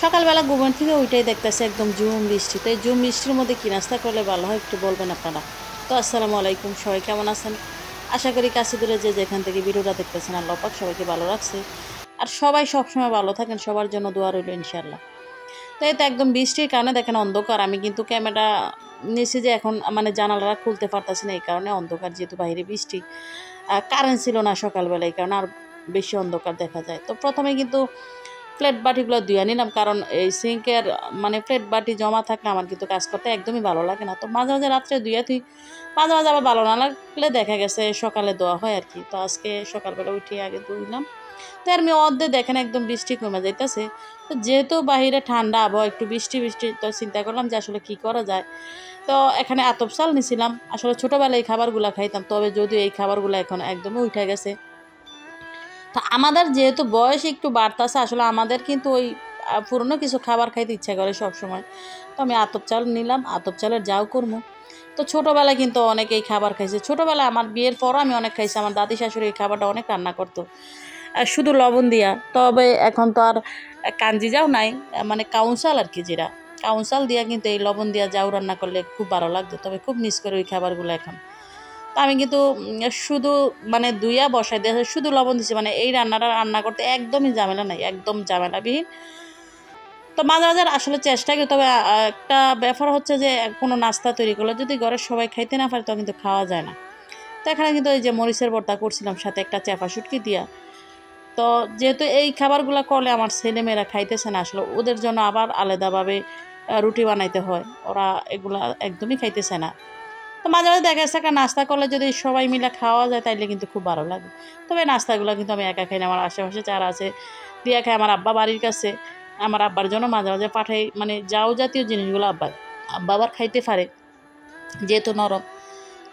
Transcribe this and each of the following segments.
সকালবেলা ঘুম থেকে ওইটাই দেখতেছে একদম ঝুম বৃষ্টি। তো এই ঝুম বৃষ্টির মধ্যে কী নাস্তা করলে ভালো হয় একটু বলবেন আপনারা। তো আসসালামু আলাইকুম, সবাই কেমন আছেন? আশা করি কাছে দূরে যে যেখান থেকে ভিডিওটা দেখতেছেন আল্লাহ পাক সবাইকে ভালো রাখছে। আর সবাই সবসময় ভালো থাকেন, সবার জন্য দোয়া রইল ইনশাআল্লাহ। তো এই তো একদম বৃষ্টির কারণে দেখেন অন্ধকার, আমি কিন্তু ক্যামেরা নিচে যে এখন মানে জানালাটা খুলতে পারতেছি না, এই কারণে অন্ধকার, যেহেতু বাইরে বৃষ্টি। কারেন্ট ছিল না সকালবেলা, এই কারণে আর বেশি অন্ধকার দেখা যায়। তো প্রথমে কিন্তু প্লেট বাটিগুলো ধুয়ে নিলাম, কারণ এই সিঙ্কের মানে প্লেট বাটি জমা থাকলে আমার কিন্তু কাজ করতে একদমই ভালো লাগে না। তো মাঝে মাঝে রাত্রে ধুয়ে তুই, মাঝে মাঝে আবার ভালো না লাগলে দেখা গেছে সকালে ধোয়া হয় আর কি। তো আজকে সকালবেলা উঠে আগে ধুইলাম। তো আর আমি অর্ধে দেখেন একদম বৃষ্টি কমে যাইতেছে। তো যেহেতু বাহিরে ঠান্ডা আবহাওয়া, একটু বৃষ্টি বৃষ্টি, তো চিন্তা করলাম যে আসলে কি করা যায়। তো এখানে আতপ চাল নিছিলাম, আসলে ছোটোবেলায় এই খাবারগুলো খাইতাম, তবে যদিও এই খাবারগুলো এখন একদমই উঠে গেছে। তো আমাদের যেহেতু বয়স একটু বাড়তেছে, আসলে আমাদের কিন্তু ওই পুরনো কিছু খাবার খাইতে ইচ্ছা করে সব সময়। তো আমি আতপ চাল নিলাম, আতপ চালের যাও করবো। তো ছোটোবেলায় কিন্তু অনেক এই খাবার খাইছে, ছোটোবেলায় আমার বিয়ের পরও আমি অনেক খাইছি। আমার দাদি শাশুড়ি এই খাবারটা অনেক রান্না করতো, শুধু লবণ দিয়া। তবে এখন তো আর কাঞ্জি যাও নাই, মানে কাউন্সাল আর কি, যেটা কাউন্সাল দিয়া কিন্তু এই লবণ দিয়া যাও রান্না করলে খুব ভালো লাগতো। তবে খুব মিস করি ওই খাবারগুলো এখন। তো আমি কিন্তু শুধু মানে দুইয়া বসাই দিয়ে শুধু লবণ দিছি, মানে এই রান্নাটা রান্না করতে একদমই ঝামেলা নাই, একদম ঝামেলাবিহীন। তো মাঝে মাঝে আসলে চেষ্টা করি, তবে একটা ব্যাপার হচ্ছে যে কোনো নাস্তা তৈরি করলে যদি ঘরের সবাই খাইতে না পারে, তখন কিন্তু খাওয়া যায় না। তো এখানে কিন্তু এই যে মরিচের ভর্তা করছিলাম, সাথে একটা চেপা শুটকি দিয়া। তো যেহেতু এই খাবারগুলো করলে আমার ছেলেমেয়েরা খাইতেছে না, আসলে ওদের জন্য আবার আলাদাভাবে রুটি বানাইতে হয়, ওরা এগুলা একদমই খাইতেছে না। তো মাঝে মাঝে দেখা যাচ্ছে একটা নাস্তা করলে যদি সবাই মিলে খাওয়া যায়, তাইলে কিন্তু খুব ভালো লাগে। তবে নাস্তাগুলো কিন্তু আমি একা খাই না, আমার আশেপাশে যারা আছে দিয়া খাই। আমার আব্বা বাড়ির কাছে, আমার আব্বার জন্য মাঝে মাঝে পাঠাই, মানে যাও জাতীয় জিনিসগুলো আব্বা আবার খাইতে পারে, যেহেতু নরম।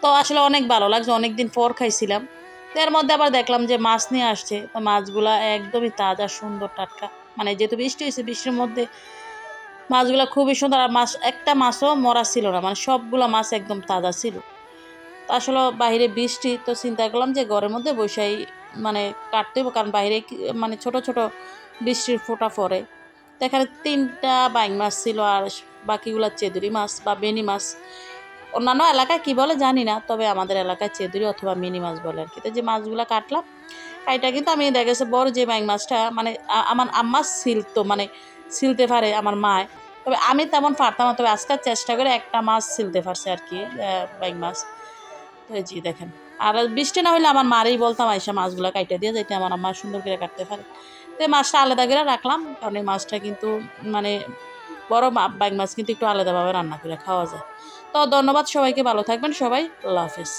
তো আসলে অনেক ভালো লাগছে, অনেক দিন পর খাইছিলাম। তো এর মধ্যে আবার দেখলাম যে মাছ নিয়ে আসছে, তো মাছগুলা একদমই তাজা, সুন্দর, টাটকা। মানে যেহেতু বৃষ্টি হয়েছে, বৃষ্টির মধ্যে মাছগুলো খুবই সুন্দর। আর মাছ একটা মাছও মরা ছিল না, মানে সবগুলো মাছ একদম তাজা ছিল। তো আসলে বাইরে বৃষ্টি, তো চিন্তা করলাম যে ঘরের মধ্যে বসাই মানে কাটতে হবে, কারণ বাইরে মানে ছোট ছোট বৃষ্টির ফোঁটা পড়ে। তো এখানে 3টা বাইং মাছ ছিল, আর বাকিগুলো চেদুরি মাছ বা বেনি মাছ। অন্যান্য এলাকায় কি বলে জানি না, তবে আমাদের এলাকায় চেদুরি অথবা মিনি মাছ বলে আর কি। তো যে মাছগুলো কাটলাম, কাইটা কিন্তু আমি দেখা গেছে বড় যে বাইং মাছটা, মানে আমার আম্মা ছিলতো, মানে ছিলতে পারে আমার মায়। তবে আমি তেমন পারতাম না, তবে আজকাল চেষ্টা করে একটা মাছ ছিলতে পারছে আর কি, বাইং মাছ। তো এই জি দেখেন। আর বৃষ্টি না হলে আমার মারেই বলতাম আইসা মাছগুলো কাইটা দিয়ে যাইতে, আমার আম্মা সুন্দর করে কাটতে পারে। তো এই মাছটা আলাদা করে রাখলাম, কারণ এই মাছটা কিন্তু মানে বড় বাইং মাছ কিন্তু একটু আলাদাভাবে রান্না করে খাওয়া যায়। তো ধন্যবাদ সবাইকে, ভালো থাকবেন সবাই, আল্লাহ হাফেজ।